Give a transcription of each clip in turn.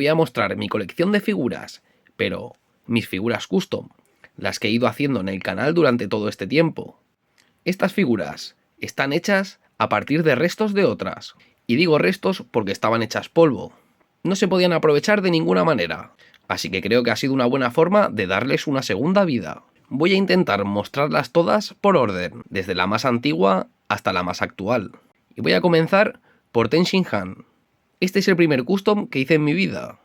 voy a mostrar mi colección de figuras, pero mis figuras custom, las que he ido haciendo en el canal durante todo este tiempo. Estas figuras están hechas a partir de restos de otras, y digo restos porque estaban hechas polvo. No se podían aprovechar de ninguna manera, así que creo que ha sido una buena forma de darles una segunda vida. Voy a intentar mostrarlas todas por orden, desde la más antigua hasta la más actual. Y voy a comenzar por Ten Shin Han. Este es el primer custom que hice en mi vida.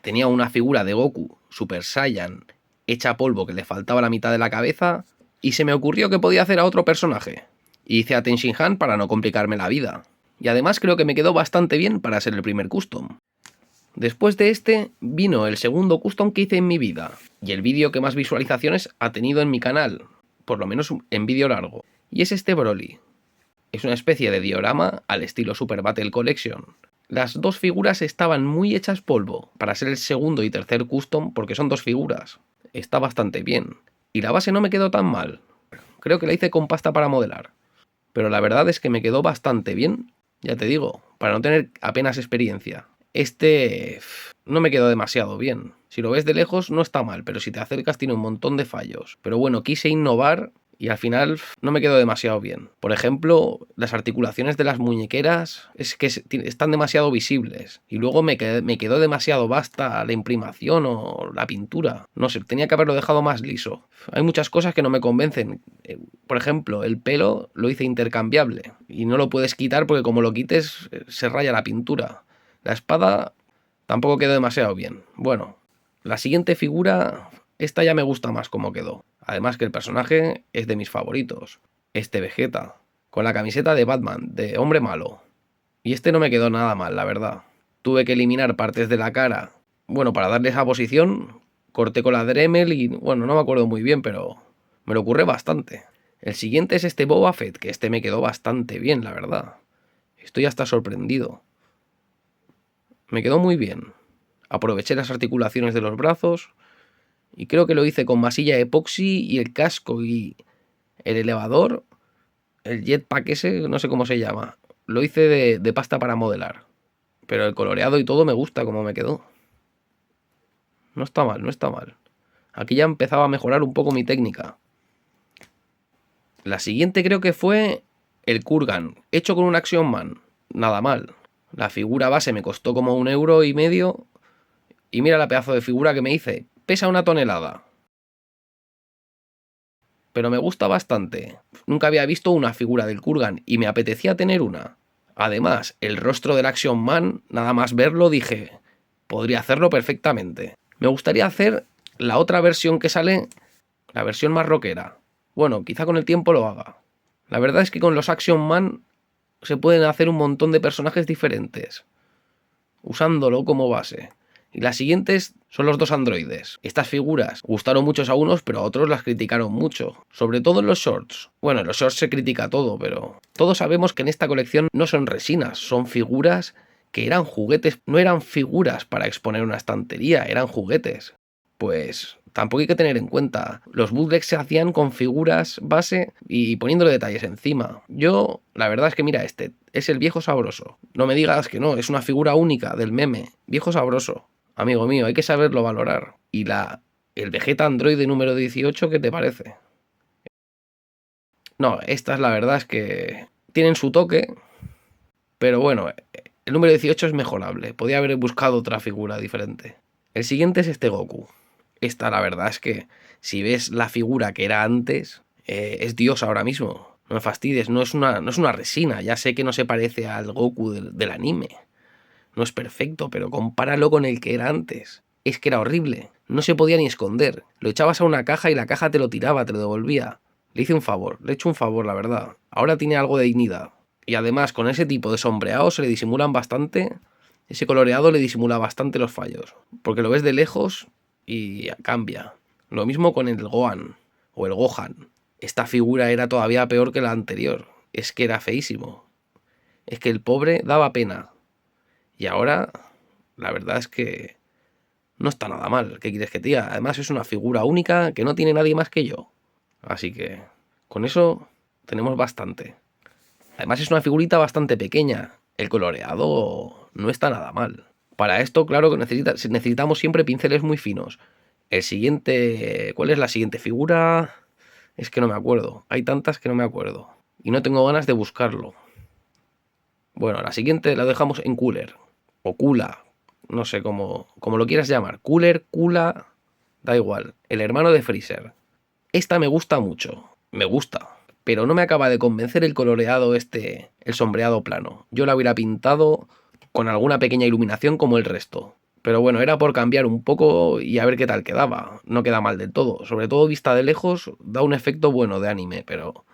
Tenía una figura de Goku Super Saiyan hecha polvo que le faltaba la mitad de la cabeza y se me ocurrió que podía hacer a otro personaje. Y hice a Ten Shin Han para no complicarme la vida. Y además creo que me quedó bastante bien para ser el primer custom. Después de este vino el segundo custom que hice en mi vida y el vídeo que más visualizaciones ha tenido en mi canal, por lo menos en vídeo largo, y es este Broly. Es una especie de diorama al estilo Super Battle Collection. Las dos figuras estaban muy hechas polvo para ser el segundo y tercer custom porque son dos figuras. Está bastante bien. Y la base no me quedó tan mal. Creo que la hice con pasta para modelar. Pero la verdad es que me quedó bastante bien, ya te digo, para no tener apenas experiencia. Este no me quedó demasiado bien. Si lo ves de lejos no está mal, pero si te acercas tiene un montón de fallos. Pero bueno, quise innovar y al final no me quedó demasiado bien. Por ejemplo, las articulaciones de las muñequeras es que están demasiado visibles. Y luego me quedó demasiado vasta la imprimación o la pintura. No sé, tenía que haberlo dejado más liso. Hay muchas cosas que no me convencen. Por ejemplo, el pelo lo hice intercambiable. Y no lo puedes quitar porque como lo quites se raya la pintura. La espada tampoco quedó demasiado bien. Bueno, la siguiente figura, esta ya me gusta más cómo quedó. Además que el personaje es de mis favoritos. Este Vegeta, con la camiseta de Batman, de hombre malo. Y este no me quedó nada mal, la verdad. Tuve que eliminar partes de la cara. Bueno, para darle esa posición, corté con la Dremel y, bueno, no me acuerdo muy bien, pero me lo ocurre bastante. El siguiente es este Boba Fett, que este me quedó bastante bien, la verdad. Estoy hasta sorprendido. Me quedó muy bien. Aproveché las articulaciones de los brazos y creo que lo hice con masilla epoxi y el casco y el elevador, el jetpack ese, no sé cómo se llama. Lo hice de pasta para modelar. Pero el coloreado y todo me gusta como me quedó. No está mal, no está mal. Aquí ya empezaba a mejorar un poco mi técnica. La siguiente creo que fue el Kurgan, hecho con un Action Man. Nada mal. La figura base me costó como 1,5 € y mira la pedazo de figura que me hice. Pesa 1 tonelada. Pero me gusta bastante. Nunca había visto una figura del Kurgan y me apetecía tener una. Además, el rostro del Action Man, nada más verlo dije, podría hacerlo perfectamente. Me gustaría hacer la otra versión que sale, la versión más rockera. Bueno, quizá con el tiempo lo haga. La verdad es que con los Action Man se pueden hacer un montón de personajes diferentes, usándolo como base. Y las siguientes son los dos androides. Estas figuras gustaron muchos a unos, pero a otros las criticaron mucho. Sobre todo en los shorts. Bueno, en los shorts se critica todo, pero todos sabemos que en esta colección no son resinas, son figuras que eran juguetes. No eran figuras para exponer una estantería, eran juguetes. Pues tampoco hay que tener en cuenta. Los bootlegs se hacían con figuras base y poniéndole detalles encima. Yo, la verdad es que mira, este es el viejo sabroso. No me digas que no, es una figura única del meme. Viejo sabroso. Amigo mío, hay que saberlo valorar. Y el Vegeta Android número 18, ¿qué te parece? No, estas la verdad es que tienen su toque, pero bueno, el número 18 es mejorable. Podía haber buscado otra figura diferente. El siguiente es este Goku. Esta la verdad es que si ves la figura que era antes, es Dios ahora mismo. No me fastidies, no es una resina. Ya sé que no se parece al Goku del anime. No es perfecto, pero compáralo con el que era antes. Es que era horrible. No se podía ni esconder. Lo echabas a una caja y la caja te lo tiraba, te lo devolvía. Le hice un favor, le he hecho un favor, la verdad. Ahora tiene algo de dignidad. Y además, con ese tipo de sombreado se le disimulan bastante. Ese coloreado le disimula bastante los fallos. Porque lo ves de lejos y cambia. Lo mismo con el Gohan o el Gohan. Esta figura era todavía peor que la anterior. Es que era feísimo. Es que el pobre daba pena. Y ahora, la verdad es que no está nada mal. ¿Qué quieres que te diga? Además es una figura única que no tiene nadie más que yo. Así que con eso tenemos bastante. Además es una figurita bastante pequeña. El coloreado no está nada mal. Para esto, claro que necesitamos siempre pinceles muy finos. El siguiente... ¿Cuál es la siguiente figura? Es que no me acuerdo. Hay tantas que no me acuerdo. Y no tengo ganas de buscarlo. Bueno, la siguiente la dejamos en Cooler. O Kula. No sé cómo lo quieras llamar. Cooler, Kula... Da igual. El hermano de Freezer. Esta me gusta mucho. Me gusta. Pero no me acaba de convencer el coloreado este, el sombreado plano. Yo la hubiera pintado con alguna pequeña iluminación como el resto. Pero bueno, era por cambiar un poco y a ver qué tal quedaba. No queda mal del todo. Sobre todo vista de lejos, da un efecto bueno de anime, pero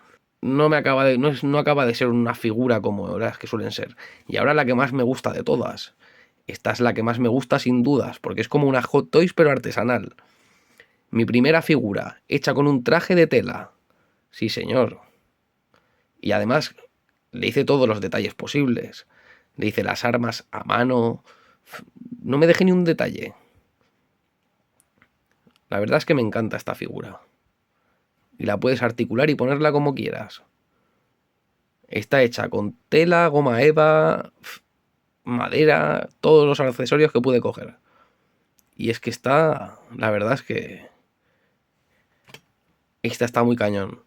no acaba de ser una figura como las que suelen ser. Y ahora la que más me gusta de todas. Esta es la que más me gusta sin dudas, porque es como una Hot Toys pero artesanal. Mi primera figura, hecha con un traje de tela. Sí, señor. Y además le hice todos los detalles posibles. Le hice las armas a mano. No me dejé ni un detalle. La verdad es que me encanta esta figura. Y la puedes articular y ponerla como quieras. Está hecha con tela, goma eva, madera, todos los accesorios que pude coger. Y es que está... La verdad es que... Esta está muy cañón.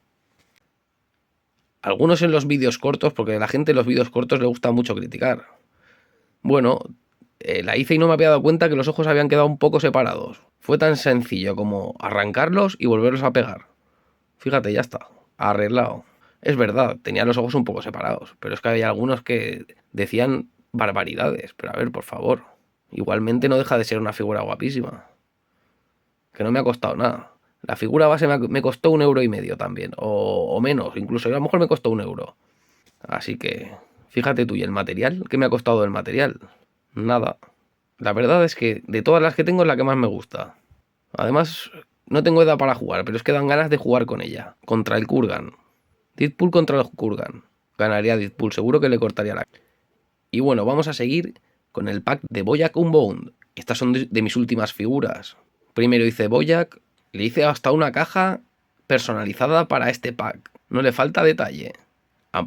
Algunos en los vídeos cortos, porque a la gente en los vídeos cortos le gusta mucho criticar. Bueno, la hice y no me había dado cuenta que los ojos habían quedado un poco separados. Fue tan sencillo como arrancarlos y volverlos a pegar. Fíjate, ya está, arreglado. Es verdad, tenía los ojos un poco separados, pero es que había algunos que decían barbaridades. Pero a ver, por favor, igualmente no deja de ser una figura guapísima. Que no me ha costado nada. La figura base me costó 1,5 € también, o menos, incluso a lo mejor me costó 1 €. Así que, fíjate tú, ¿y el material? ¿Qué me ha costado el material? Nada. La verdad es que de todas las que tengo es la que más me gusta. Además, no tengo edad para jugar, pero es que dan ganas de jugar con ella. Contra el Kurgan. Deadpool contra el Kurgan. Ganaría Deadpool, seguro que le cortaría la... Y bueno, vamos a seguir con el pack de Bojack Unbound. Estas son de mis últimas figuras. Primero hice Bojack, le hice hasta una caja personalizada para este pack. No le falta detalle.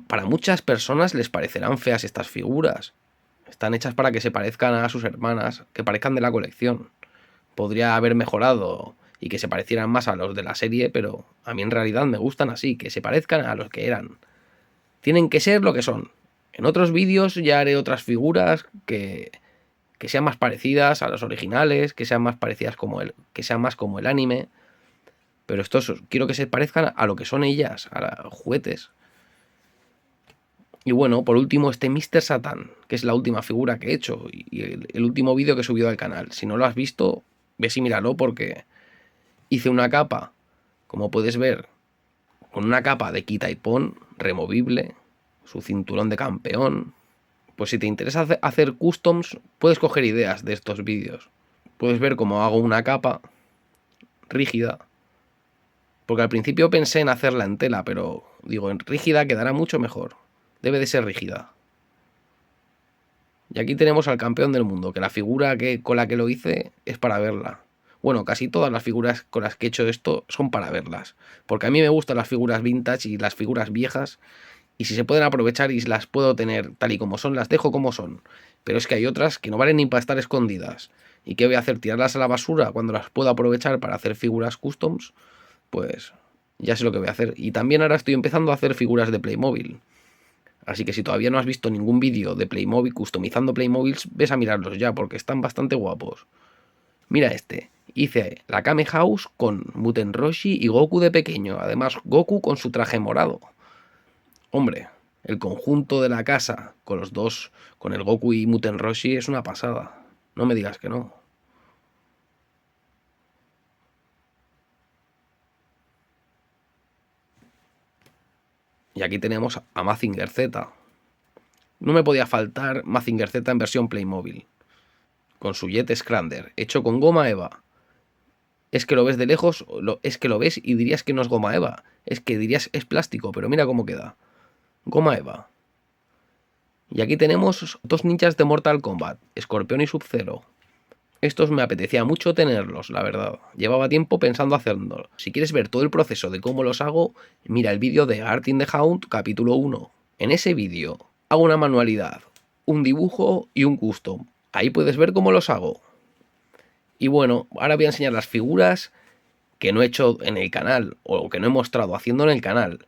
Para muchas personas les parecerán feas estas figuras. Están hechas para que se parezcan a sus hermanas, que parezcan de la colección. Podría haber mejorado y que se parecieran más a los de la serie, pero a mí en realidad me gustan así, que se parezcan a los que eran. Tienen que ser lo que son. En otros vídeos ya haré otras figuras que sean más parecidas a los originales, que sean más parecidas que sean más como el anime. Pero estos quiero que se parezcan a lo que son ellas, a los juguetes. Y bueno, por último este Mr. Satan, que es la última figura que he hecho y el último vídeo que he subido al canal. Si no lo has visto, ves y míralo porque hice una capa, como puedes ver, con una capa de quita y pon removible, su cinturón de campeón. Pues si te interesa hacer customs, puedes coger ideas de estos vídeos. Puedes ver cómo hago una capa rígida. Porque al principio pensé en hacerla en tela, pero digo, en rígida quedará mucho mejor. Debe de ser rígida. Y aquí tenemos al campeón del mundo, que la figura con la que lo hice es para verla. Bueno, casi todas las figuras con las que he hecho esto son para verlas. Porque a mí me gustan las figuras vintage y las figuras viejas. Y si se pueden aprovechar y las puedo tener tal y como son, las dejo como son. Pero es que hay otras que no valen ni para estar escondidas. ¿Y qué voy a hacer? ¿Tirarlas a la basura cuando las puedo aprovechar para hacer figuras customs? Pues ya sé lo que voy a hacer. Y también ahora estoy empezando a hacer figuras de Playmobil. Así que si todavía no has visto ningún vídeo de Playmobil, customizando Playmobils, ves a mirarlos ya, porque están bastante guapos. Mira este. Hice la Kame House con Muten Roshi y Goku de pequeño. Además, Goku con su traje morado. Hombre, el conjunto de la casa con los dos, con el Goku y Muten Roshi, es una pasada. No me digas que no. Y aquí tenemos a Mazinger Z. No me podía faltar Mazinger Z en versión Playmobil. Con su Jet Scrander, hecho con goma eva. Es que lo ves de lejos, es que lo ves y dirías que no es goma eva. Es que dirías es plástico, pero mira cómo queda. Goma eva. Y aquí tenemos dos ninjas de Mortal Kombat, Escorpión y Sub-Zero. Estos me apetecía mucho tenerlos, la verdad. Llevaba tiempo pensando hacerlo. Si quieres ver todo el proceso de cómo los hago, mira el vídeo de Art in the Hound, capítulo 1. En ese vídeo hago una manualidad, un dibujo y un custom. Ahí puedes ver cómo los hago. Y bueno, ahora voy a enseñar las figuras que no he hecho en el canal, o que no he mostrado haciendo en el canal.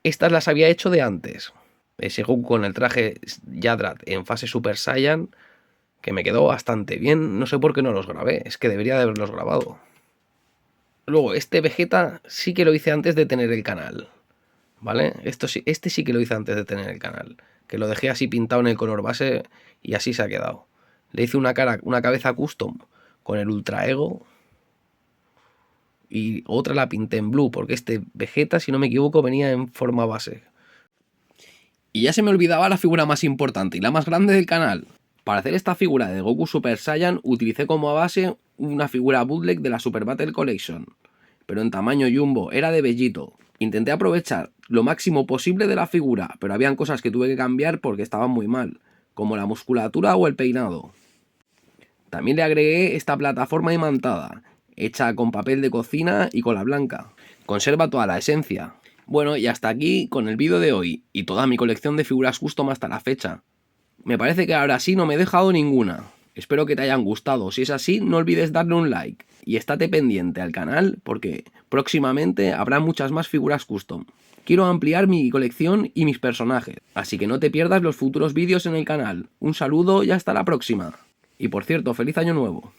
Estas las había hecho de antes. Ese Goku con el traje Yadrat en fase Super Saiyan, que me quedó bastante bien. No sé por qué no los grabé, es que debería de haberlos grabado. Luego, este Vegeta sí que lo hice antes de tener el canal, ¿vale? Este sí que lo hice antes de tener el canal, que lo dejé así pintado en el color base y así se ha quedado. Le hice una cabeza custom con el Ultra Ego y otra la pinté en blue, porque este Vegeta, si no me equivoco, venía en forma base. Y ya se me olvidaba la figura más importante y la más grande del canal. Para hacer esta figura de Goku Super Saiyan utilicé como base una figura bootleg de la Super Battle Collection, pero en tamaño jumbo, era de Vegito. Intenté aprovechar lo máximo posible de la figura, pero habían cosas que tuve que cambiar porque estaban muy mal, como la musculatura o el peinado. También le agregué esta plataforma imantada, hecha con papel de cocina y cola blanca. Conserva toda la esencia. Bueno, y hasta aquí con el vídeo de hoy y toda mi colección de figuras custom hasta la fecha. Me parece que ahora sí no me he dejado ninguna. Espero que te hayan gustado. Si es así, no olvides darle un like. Y estate pendiente al canal porque próximamente habrá muchas más figuras custom. Quiero ampliar mi colección y mis personajes, así que no te pierdas los futuros vídeos en el canal. Un saludo y hasta la próxima. Y por cierto, feliz año nuevo.